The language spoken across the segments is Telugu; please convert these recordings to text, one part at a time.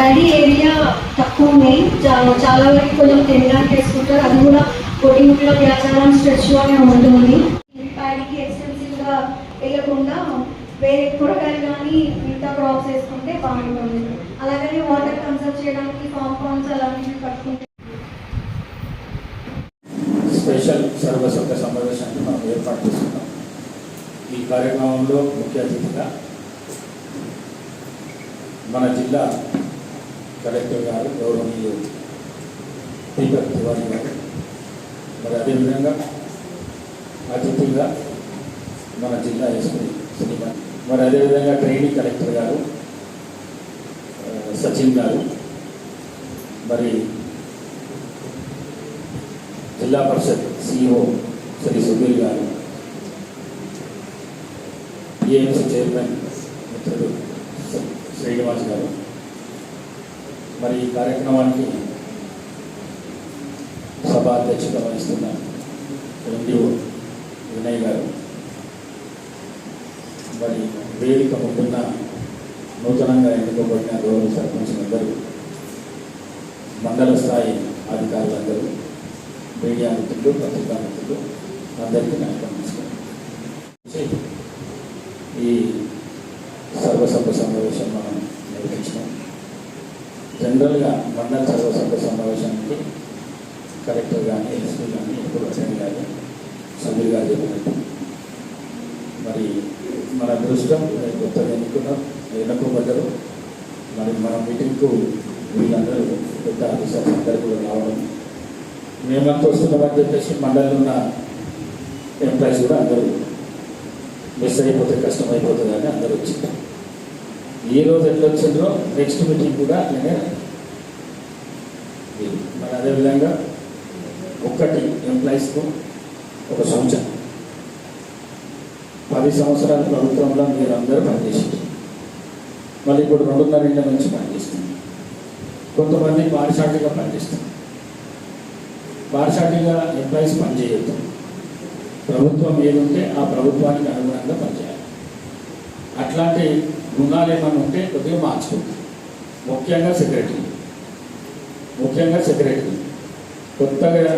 ప్యాడీ ఏరియా తక్కువ ఉన్నాయి, చాలా వరకు కొంచెం తినడానికి వేసుకుంటారు. అది కూడా కొట్టిముట్లో వ్యాచారం స్ట్రెచ్లోనే ఉంటుంది. ప్యాడీకి ఎక్స్టెన్సివ్గా వేయకుండా వేరే కూరగాయలు కానీ మిగతా క్రాప్స్ వేసుకుంటే బాగుంటుంది. అలాగనే వాటర్ కన్సర్వ్ చేయడానికి కాంపౌండ్స్ అలాంటివి కట్టుకుంటే. స్పెషల్ సర్వసభ్య సమావేశాన్ని మనం ఏర్పాటు చేస్తున్నాం. ఈ కార్యక్రమంలో ముఖ్య అతిథిగా మన జిల్లా కలెక్టర్ గారు గౌరవనీయులు దీపక్ తివారీ గారు, మరి అదేవిధంగా అతిథిగా మన జిల్లా ఎస్పీ శ్రీకాంత్, మరి అదేవిధంగా ట్రైనింగ్ కలెక్టర్ గారు సచిన్ గారు, మరి జిల్లా పరిషత్ సిఇఓ శ్రీ సుధీర్ గారు, ఏఎంసీ చైర్మన్ మిత్రుడు శ్రీనివాస్ గారు, మరి ఈ కార్యక్రమానికి సభ అధ్యక్షత వహిస్తున్న ఎండిఓ వినయ్ గారు, మరి వేదిక ముందున్న నూతనంగా ఎన్నుకోబడిన గౌరవ సర్పంచులందరూ, మండల స్థాయి అధికారులందరూ, మీడియా మిత్రులు, పత్రికా మిత్రులు అందరికీ నమస్కారం. ఈ సర్వసభ్య సమావేశం మనం నిర్వహించినాం. జనరల్గా మండల సర్వసభ్య సమావేశానికి కలెక్టర్ కానీ ఎస్పీ కానీ ఎప్పుడు అటెండ్ కానీ సుధీర్ గారు చెప్పినట్టు, మరి మన అదృష్టం కొత్తగా ఎన్నుకోబడ్డారు. మరి మన మీటింగ్కు వీళ్ళందరూ పెద్ద ఆఫీసర్స్ అందరూ కూడా రావడం, మేమంతా వస్తున్నామని చెప్పేసి మండలిలో ఉన్న ఎంప్లాయీస్ కూడా అందరూ మిస్ అయిపోతే కష్టం అయిపోతుంది అని అందరూ వచ్చింది. ఈరోజు ఎట్లా వచ్చిందో నెక్స్ట్ మీటింగ్ కూడా నేనే. మరి అదేవిధంగా ఒక్కటి ఎంప్లాయీస్కు ఒక సూచన, 10 సంవత్సరాల ప్రభుత్వంలో మీరు అందరూ పనిచేసారు, మళ్ళీ ఇప్పుడు 2.5 ఏళ్ళ నుంచి పనిచేస్తుంది. కొంతమంది పారిశాటిగా పనిచేస్తారు. పారిశాటిగా ఎంప్లాయీస్ పనిచేయద్దు. ప్రభుత్వం ఏదుంటే ఆ ప్రభుత్వానికి అనుగుణంగా పనిచేయాలి. అట్లాంటి గుణాలు ఏమైనా ఉంటే కొద్దిగా మార్చుకుంటాం. ముఖ్యంగా సెక్రటరీ కొత్తగా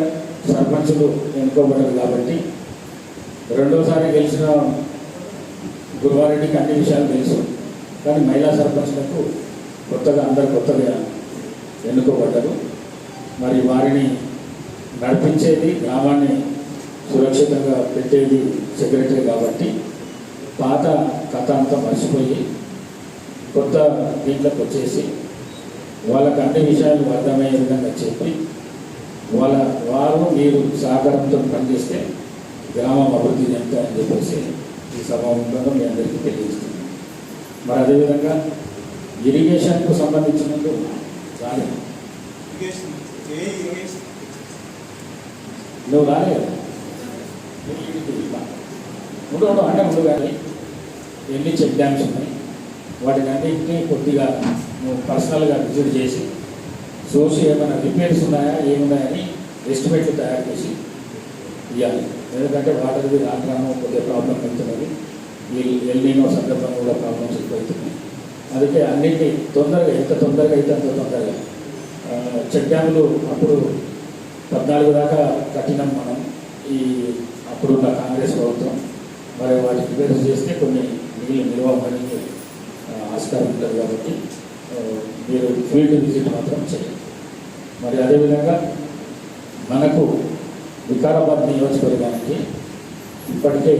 సర్పంచులు ఎన్నుకోబడ్డారు కాబట్టి, రెండోసారి గెలిచిన గురువారెడ్డికి అన్ని విషయాలు తెలుసు, కానీ మహిళా సర్పంచులకు అందరు కొత్తగా ఎన్నుకోబడ్డారు. మరి వారిని నడిపించేది, గ్రామాన్ని సురక్షితంగా పెట్టేది సెక్రటరీ కాబట్టి, పాత కథ అంతా మర్చిపోయి కొత్త దీంట్లోకి వచ్చేసి వాళ్ళకి అన్ని విషయాలు అర్థమయ్యే విధంగా చెప్పి వారు మీరు సహకారంతో పనిచేస్తే గ్రామం అభివృద్ధి చెందుతాయని చెప్పేసి ఈ సభాముఖంగా మీ అందరికీ తెలియజేస్తున్నాను. మరి అదేవిధంగా ఇరిగేషన్కు సంబంధించినందుకు రాలేదు, నువ్వు రాలేదు అంటే ముందు కానీ ఎన్ని చెక్ డ్యామ్స్ ఉన్నాయి వాటిని అన్నింటినీ కొద్దిగా నువ్వు పర్సనల్గా విజిట్ చేసి చూసి ఏమైనా రిపేర్స్ ఉన్నాయా ఏమున్నాయని ఎస్టిమేట్లు తయారు చేసి ఇవ్వాలి. ఎందుకంటే వాటర్ది రాను కొద్దిగా ప్రాబ్లం అవుతున్నది, ఈ ఎల్నీనో సందర్భంగా కూడా ప్రాబ్లమ్స్ ఎక్కువవుతున్నాయి. అందుకే అన్నింటినీ తొందరగా ఎంత తొందరగా అయితే అంత తొందరగా చెక్ డ్యాములు అప్పుడు 14 దాకా కట్టినాం మనం, ఈ అప్పుడున్న కాంగ్రెస్ ప్రభుత్వం. మరి వాటిని రిపేర్స్ చేస్తే కొన్ని నీళ్ళు నిల్వ అవ్వడానికి ఆస్కారం ఉంటుంది కాబట్టి మీరు ఫీల్డ్ విజిట్ మాత్రం చేయండి. మరి అదేవిధంగా మనకు వికారాబాద్ నియోజకవర్గానికి ఇప్పటికే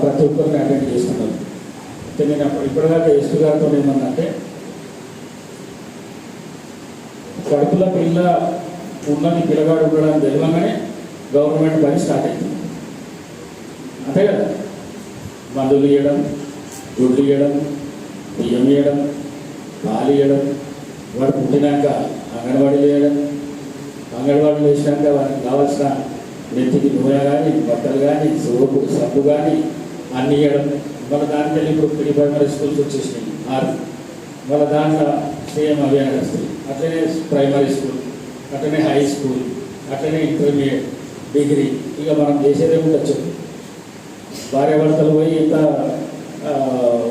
ప్రతి ఒక్కరిని అటెండ్ చేస్తున్నారు. అయితే నేను ఇప్పటిదాకా ఎస్పీ గారితో ఏమన్నంటే, కడుపుల పిల్ల ఉన్నది పిల్లగాడు ఉండడానికి తెలియగానే గవర్నమెంట్ పని స్టార్ట్ అయింది. అంతే కదా, మందులు ఇవ్వడం, గుడ్లు ఇవ్వడం, బియ్యం ఇవ్వడం, పాలు ఇవ్వడం, వాడు పుట్టినాక అంగన్వాడీలు వేయడం, అంగన్వాడీలు వేసినాక వారికి కావాల్సిన నెత్తికి నూనె కానీ, బట్టలు కానీ, సబ్బు కానీ అన్నీ ఇవ్వడం. మన దాంట్లో ఇప్పుడు ప్రీ ప్రైమరీ స్కూల్స్ వచ్చేసినాయి 6, మన దాంట్లో సేమ్ అవే వస్తాయి. అట్లనే ప్రైమరీ స్కూల్, అట్లనే హై స్కూల్, అట్లనే ఇంటర్మీడియట్, డిగ్రీ. ఇక మనం చేసేదే ఉండొచ్చు. భార్యాభర్తలు పోయి ఇంత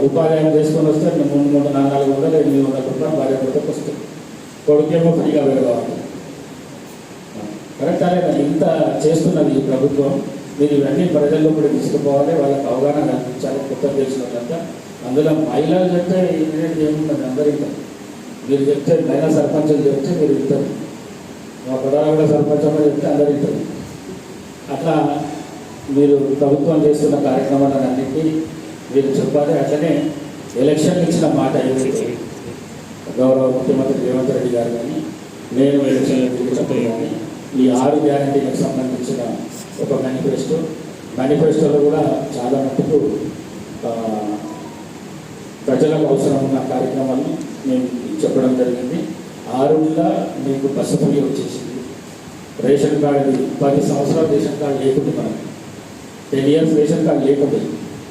ఉపాధ్యాయం చేసుకొని వస్తే 300, 400, 800 రూపాయలు భార్యాభర్తకు వస్తుంది. కొడుకేమో ఫ్రీగా పెరగాలి. కరెక్ట్ అనేది ఇంత చేస్తున్నది ఈ ప్రభుత్వం. మీరు ఇవన్నీ ప్రజల్లో కూడా తీసుకుపోవాలి, వాళ్ళకి అవగాహన కల్పించాలి. కొత్త తెలిసినట్లంతా అందులో మహిళలు చెప్తే ఏముంటుంది, అందరు ఇంటారు. మీరు చెప్తే మహిళా సర్పంచులు చెప్తే మీరు ఇంటారు, మా పొలాలు కూడా సర్పంచ్ చెప్తే అందరు ఇంటారు. అట్లా మీరు ప్రభుత్వం చేస్తున్న కార్యక్రమాలన్నింటినీ మీరు చెప్పాలి. అట్లనే ఎలక్షన్లు ఇచ్చిన మాట ఏదైతే గౌరవ ముఖ్యమంత్రి రేవంత్ రెడ్డి గారు కానీ నేను ఎలక్షన్లు చెప్పాను. ఈ 6 గ్యారంటీలకు సంబంధించిన ఒక మేనిఫెస్టోలో కూడా చాలా మటుకు ప్రజలకు అవసరం ఉన్న కార్యక్రమాలను నేను చెప్పడం జరిగింది. 6 మీకు బస్సు ఫ్రీ వచ్చేసింది. రేషన్ కార్డు 10 సంవత్సరాలు రేషన్ కార్డు లేకుంటే మనకి 10 ఇయర్స్ రేషన్ కార్డు లేకుంటే,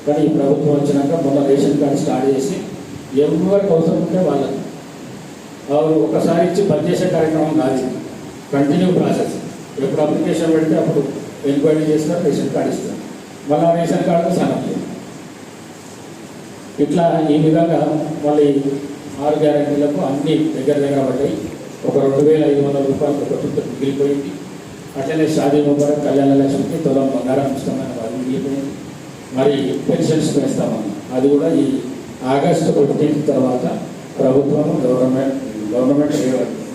కానీ ఈ ప్రభుత్వం వచ్చినాక మొన్న రేషన్ కార్డు స్టార్ట్ చేసి ఎవరికి అవసరం ఉంటే వాళ్ళకి ఒకసారి ఇచ్చి బంద్ చేసే కార్యక్రమం కాదు, కంటిన్యూ ప్రాసెస్. ఎప్పుడు అప్లికేషన్ పెడితే అప్పుడు ఎంక్వైరీ చేస్తారు, రేషన్ కార్డు ఇస్తారు, మళ్ళీ రేషన్ కార్డు సనం లేదు. ఇట్లా ఈ విధంగా మళ్ళీ 6 గ్యారెంటీలకు అన్ని దగ్గర పడ్డాయి. ఒక 2,500 రూపాయలు ప్రభుత్వం మిగిలిపోయింది. అట్లనే షాదీ ముబారక్, కళ్యాణ లక్ష్మికి తులం బంగారం ఇస్తామని అది మిగిలిపోయింది. మరి పెన్షన్స్ వేస్తామని అది కూడా ఈ ఆగస్టు 15 తర్వాత ప్రభుత్వం గవర్నమెంట్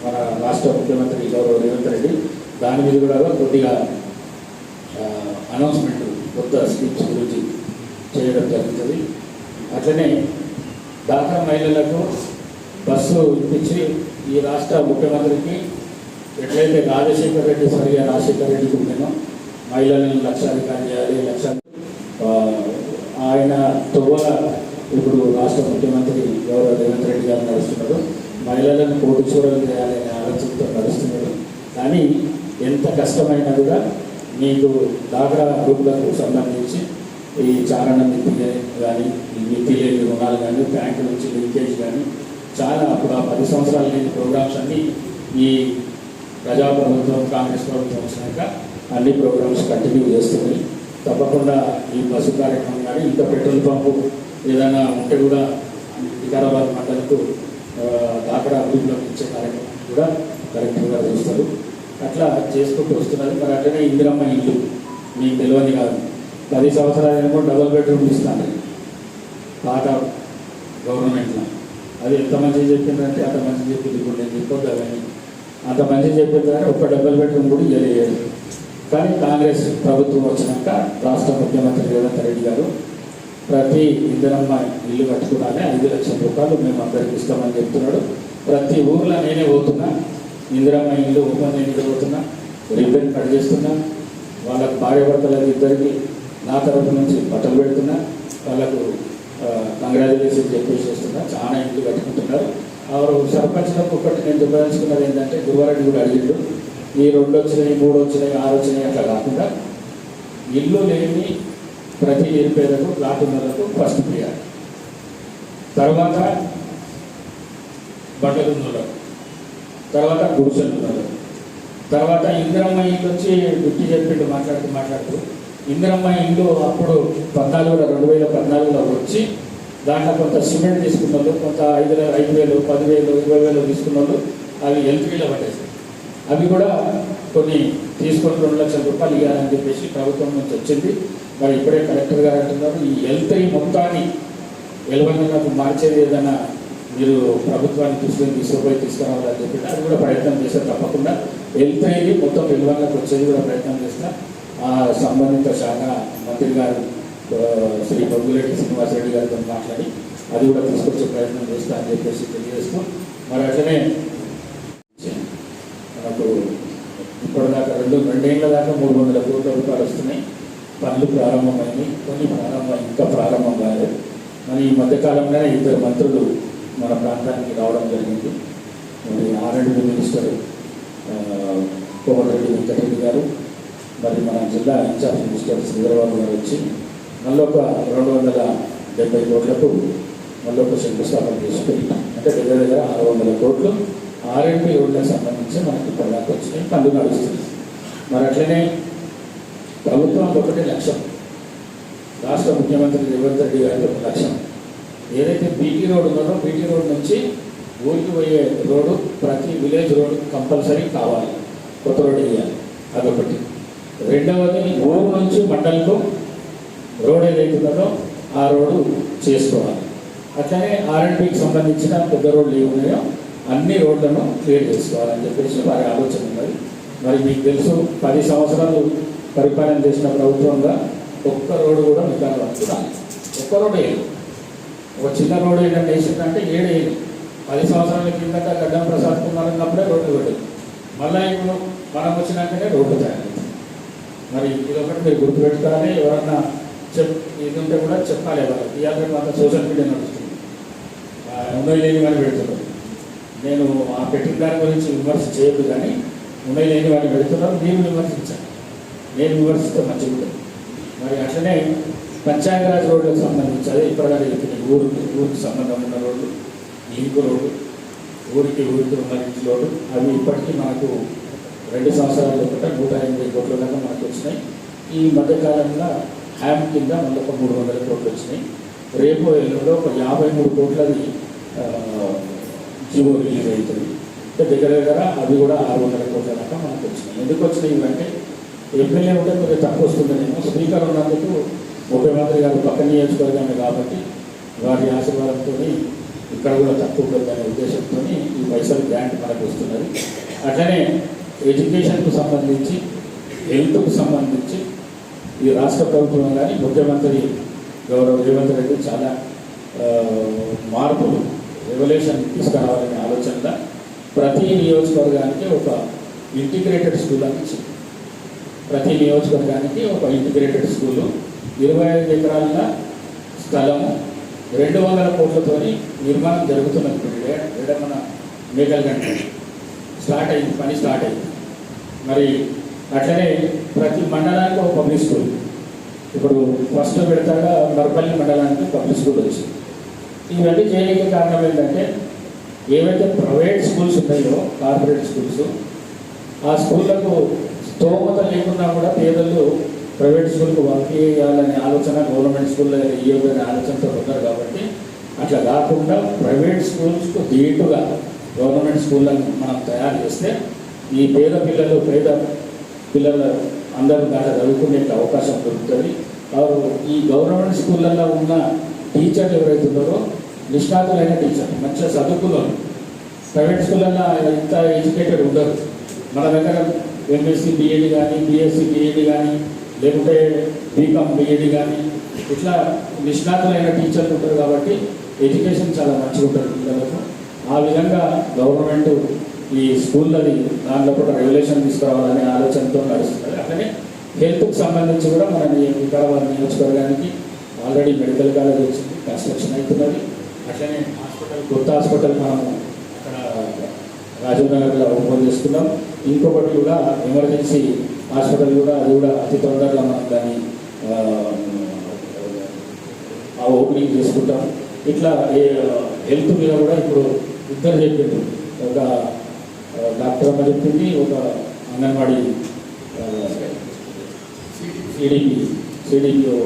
మన రాష్ట్ర ముఖ్యమంత్రి గౌరవ రేవంత్ రెడ్డి దాని మీద కూడా కొద్దిగా అనౌన్స్మెంట్ కొత్త స్కీమ్స్ గురించి చేయడం జరుగుతుంది. అట్లనే డాక్రా మహిళలకు బస్సు ఇప్పించి ఈ రాష్ట్ర ముఖ్యమంత్రికి ఎట్లయితే రాజశేఖర రెడ్డికి ఉండేనో మహిళలను లక్షాధికారం చేయాలి, ఆయన తొవ్వ ఇప్పుడు రాష్ట్ర ముఖ్యమంత్రి గౌరవ రేవంత్ రెడ్డి గారు నడుస్తున్నారు. మహిళలను కోటీశ్వరులు చేయాలనే ఆలోచనతో నడుస్తున్నారు. కానీ ఎంత కష్టమైనా కూడా మీకు డాక్రా గ్రూపులకు సంబంధించి ఈ చారణ మిత్తి కానీ ఈ మిత్తి లేని రుణాలు కానీ బ్యాంకు నుంచి లింకేజ్ కానీ చాలా అప్పుడు ఆ 10 సంవత్సరాల లేని ప్రోగ్రామ్స్ అన్నీ ఈ ప్రజాప్రభుత్వం కాంగ్రెస్ ప్రభుత్వం వచ్చినాక అన్ని ప్రోగ్రామ్స్ కంటిన్యూ చేస్తున్నాయి. తప్పకుండా ఈ బస్సు కార్యక్రమం కానీ ఇంకా పెట్రోల్ పంపు ఏదైనా ఉంటే కూడా వికారాబాద్ మండలకు డాక్రా గ్రూప్లోకి ఇచ్చే కార్యక్రమం కూడా కరెక్ట్గా చూస్తారు. అట్లా చేసుకుంటూ వస్తున్నారు. మరి అట్లనే ఇందిరమ్మ ఇల్లు మీకు తెలియని కాదు, 10 సంవత్సరాలేమో డబుల్ బెడ్రూమ్ ఇస్తాను పాత గవర్నమెంట్లో. అది ఎంత మంచిగా చెప్పిందంటే అంత మంచిగా చెప్పింది. ఇప్పుడు నేను చెప్పొద్దు అవన్నీ, అంత మంచిగా చెప్పింది కానీ ఒక్క డబుల్ బెడ్రూమ్ కూడా ఇవ్వలేదు. కానీ కాంగ్రెస్ ప్రభుత్వం వచ్చినాక రాష్ట్ర ముఖ్యమంత్రి రేవంత్ రెడ్డి గారు ప్రతి ఇందిరమ్మ ఇల్లు కట్టుకున్నానే 5 లక్షల రూపాయలు మేము అందరికి ఇస్తామని చెప్తున్నాడు. ప్రతి ఊర్లో నేనే పోతున్నా, ఇందిరమ్మ ఇల్లు ఓపెన్ చేయడానికి పోతున్నా, రిబ్బన్ కట్ చేస్తున్నా, వాళ్ళకు భార్యాభర్తలకు ఇద్దరికి నా తరఫు నుంచి బట్టలు పెడుతున్నా, వాళ్ళకు కంగ్రాచులేషన్ చెప్పేసి చేస్తున్నా. చాలా ఇంట్లు కట్టుకుంటున్నారు. సర్పంచ్లకు ఒకటి నేను చెప్పదలుచుకున్నది ఏంటంటే, గురువారెడ్డి కూడా అడిగిండు, ఈ 2 వచ్చినాయి 3 వచ్చినాయి 6 వచ్చినాయి అట్లా కాకుండా ఇల్లు లేని ప్రతి నిరుపేదకు ప్లాటున్నలకు ఫస్ట్ ప్రియారిటీ, తర్వాత బట్టలు ఉన్నలకు, తర్వాత గుడిసెలు ఉన్నలకు, తర్వాత ఇందిరమ్మ ఇల్లు వచ్చి గుర్తు చెప్పిండు మాట్లాడుతూ ఇందిరమ్మ ఇల్లు అప్పుడు 2014లో వచ్చి దాంట్లో కొంత సిమెంట్ తీసుకున్న వాళ్ళు, కొంత 5,000 10,000 20,000 తీసుకున్న వాళ్ళు అవి ఎల్పీలో పట్టేసాయి. అవి కూడా కొన్ని తీసుకొని 2 లక్షల రూపాయలు ఇవ్వాలని చెప్పేసి ప్రభుత్వం నుంచి వచ్చింది. మరి ఇప్పుడే కలెక్టర్ గారు అంటున్నారు, ఈ ఎల్పీ మొత్తాన్ని ఎలవన్లకు మార్చేది ఏదైనా మీరు ప్రభుత్వాన్ని తీసుకురావాలని చెప్పి అది కూడా ప్రయత్నం చేస్తారు. తప్పకుండా ఎల్పీని మొత్తం ఎలవన్లకు వచ్చేది కూడా ప్రయత్నం చేస్తా. ఆ సంబంధిత శాఖ మంత్రి గారు శ్రీ పొంగులేటి శ్రీనివాసరెడ్డి గారితో మాట్లాడి అది కూడా తీసుకొచ్చే ప్రయత్నం చేస్తా అని చెప్పేసి తెలియజేస్తూ, మరి అట్లనే మనకు ఇప్పటిదాకా 2 ఏళ్ళ దాకా 300 కోట్ల రూపాయలు వస్తున్నాయి. పనులు ప్రారంభమైంది, కొన్ని ఇంకా ప్రారంభం కాలేదు. మరి ఈ మధ్యకాలంలోనే 2 మంత్రులు మన ప్రాంతానికి రావడం జరిగింది. మరి ఆర్ఎండ్బి మినిస్టర్ కోమటిరెడ్డి వెంకటరెడ్డి గారు, మరి మన జిల్లా ఇన్ఛార్జ్ మినిస్టర్ శ్రీధరబాబు గారు వచ్చి మళ్ళీ ఒక 270 కోట్లకు మళ్ళీ ఒక శంకుస్థాపన చేసుకుని, అంటే దగ్గర 600 కోట్లు ఆర్ఎండ్బి రోడ్లకు సంబంధించి మనకి ఇప్పటిదాకా వచ్చినాయి, పనులు నడుస్తుంది. మరి అట్లనే ప్రభుత్వానికి ఒకటే లక్ష్యం, రాష్ట్ర ముఖ్యమంత్రి రేవంత్ రెడ్డి గారికి ఒక లక్ష్యం, ఏదైతే బీటీ రోడ్ ఉన్నదో బీటీ రోడ్ నుంచి ఊరికి పోయే రోడ్డు ప్రతి విలేజ్ రోడ్ కంపల్సరీ కావాలి, కొత్త రోడ్డు వేయాలి, అదొకటి. రెండవది ఊరు నుంచి మండలకు రోడ్ ఏదైతుందో ఆ రోడ్డు చేసుకోవాలి. అట్లనే R&Bకి సంబంధించిన పెద్ద రోడ్లు ఏమి ఉన్నాయో అన్ని రోడ్లను క్లియర్ చేసుకోవాలని చెప్పేసి వారి ఆలోచన ఉన్నది. మరి మీకు తెలుసు 10 సంవత్సరాలు పరిపాలన చేసిన ప్రభుత్వంగా ఒక్క రోడ్డు కూడా మిగతా రాలి, ఒక్క రోడ్డు వేయాలి. ఒక చిన్న రోడ్డు ఏంటంటే వేసిందంటే 7 వేయాలి. 10 సంవత్సరాల కిందట గడ్డం ప్రసాద్ కుమార్ ఉన్నప్పుడే రోడ్డు పెట్టదు, మళ్ళీ ఇప్పుడు మనం వచ్చినాకనే రోడ్డు తయారైంది. మరి ఇదొకటి మీరు గుర్తుపెట్టుకోవాలి. ఎవరన్నా ఇది ఉంటే కూడా చెప్పాలి వాళ్ళకి. ఇవాళ అంతా సోషల్ మీడియా నడుస్తుంది, ఉన్నాయి లేని వాడిని పెడుతున్నారు. నేను ఆ పెట్టిన దాని గురించి విమర్శ చేయదు, కానీ ఉన్నాయి లేని వాడిని పెడుతున్నారు. నేను విమర్శించాను, నేను విమర్శిస్తే మంచిగా ఉంటుంది. మరి అట్లనే పంచాయతీరాజ్ రోడ్లకు సంబంధించి అదే ఇప్పటిదాకా చెప్పిన ఊరికి సంబంధం ఉన్న రోడ్లు, లింక్ రోడ్డు, ఊరికి ఉన్న లింక్ రోడ్డు, అవి ఇప్పటికీ మనకు 2 సంవత్సరాల ఒకట 180 కోట్ల దాకా మనకు వచ్చినాయి. ఈ మధ్యకాలంలో హ్యామ్ కింద మళ్ళీ ఒక 300 కోట్లు వచ్చినాయి. రేపు ఎల్లుండో ఒక 53 కోట్లది జీవో రిలీజ్ అవుతుంది. దగ్గర దగ్గర అవి కూడా 600 కోట్ల దాకా మనకు వచ్చినాయి. ఎందుకు వచ్చినాయి ఇవంటే ఎమ్మెల్యే ఉంటే కొద్దిగా తక్కువ వస్తుందనేమో, స్పీకర్ ఉన్నందుకు ముఖ్యమంత్రి గారు పక్క నియోజకవర్గమే కాబట్టి వారి ఆశీర్వాదంతో ఇక్కడ కూడా తక్కువ ఉంటుందనే ఉద్దేశంతో ఈ పైసలు గ్రాంట్ మనకు వస్తున్నది. అట్లనే ఎడ్యుకేషన్కు సంబంధించి, హెల్త్కు సంబంధించి ఈ రాష్ట్ర ప్రభుత్వం కానీ ముఖ్యమంత్రి గౌరవ రేవంత్ రెడ్డి చాలా మార్పులు, రెవల్యూషన్ తీసుకురావాలనే ఆలోచనలో ప్రతి నియోజకవర్గానికి ఒక ఇంటిగ్రేటెడ్ స్కూల్ అని ఇచ్చింది. ప్రతి నియోజకవర్గానికి ఒక ఇంటిగ్రేటెడ్ స్కూలు, 25 ఎకరాల స్థలము, 200 కోట్లతో నిర్మాణం జరుగుతున్నది. ఇప్పుడు మన మేకల్ గంట స్టార్ట్ అయింది, పని స్టార్ట్ అయింది. మరి అట్లనే ప్రతి మండలానికి ఒక పబ్లిక్ స్కూల్. ఇప్పుడు ఫస్ట్ పెడతాగా మరపల్లి మండలానికి పబ్లిక్ స్కూల్ వచ్చింది. ఇవన్నీ చేయడానికి కారణం ఏంటంటే ఏవైతే ప్రైవేట్ స్కూల్స్ ఉన్నాయో, కార్పొరేట్ స్కూల్స్, ఆ స్కూళ్ళకు స్తోమత లేకున్నా కూడా పేదలు ప్రైవేట్ స్కూల్కు పంపించాలనే ఆలోచన, గవర్నమెంట్ స్కూల్లో ఇవ్వాలనే ఆలోచనతో ఉన్నారు. కాబట్టి అట్లా కాకుండా ప్రైవేట్ స్కూల్స్కు ధీటుగా గవర్నమెంట్ స్కూళ్ళను మనం తయారు చేస్తే ఈ పేద పిల్లలు అందరూ దాంట్లో చదువుకునే అవకాశం దొరుకుతుంది. ఈ గవర్నమెంట్ స్కూళ్ళల్లో ఉన్న టీచర్లు ఎవరైతే ఉన్నారో నిష్ణాతులైన టీచర్లు, మంచిగా చదువుకున్నారు. ప్రైవేట్ స్కూళ్ళల్లో ఇంత ఎడ్యుకేటెడ్ ఉండరు. మన దగ్గర MSc BEd కానీ, BSc BEd కానీ, లేకుంటే BCom BEd కానీ ఇట్లా నిష్ణాతులైన టీచర్లు ఉంటారు. కాబట్టి ఎడ్యుకేషన్ చాలా మంచిగా ఉంటుంది పిల్లలకు. ఆ విధంగా గవర్నమెంట్ ఈ స్కూళ్ళది దాంట్లో కూడా రెగ్యులేషన్ తీసుకురావాలనే ఆలోచనతో నడుస్తున్నది. అట్లనే హెల్త్కి సంబంధించి కూడా మన వికారాబాద్ నియోజకవర్గానికి ఆల్రెడీ మెడికల్ కాలేజ్ వచ్చింది, కన్స్ట్రక్షన్ అవుతున్నది. అట్లనే హాస్పిటల్, కొత్త హాస్పిటల్ మనము అక్కడ రాజీవ్ నగర్లో ఓపెన్ చేసుకున్నాం. ఇంకొకటి కూడా ఎమర్జెన్సీ హాస్పిటల్ కూడా, అది కూడా అతి తొందరగా మనం దాన్ని ఓపెనింగ్ చేసుకుంటాం. ఇట్లా హెల్త్ మీద కూడా ఇప్పుడు ఇద్దరు చెప్పిండ్రు, ఒక డాక్టర్ అమ్మ చెప్పింది, ఒక అంగన్వాడీ CDPO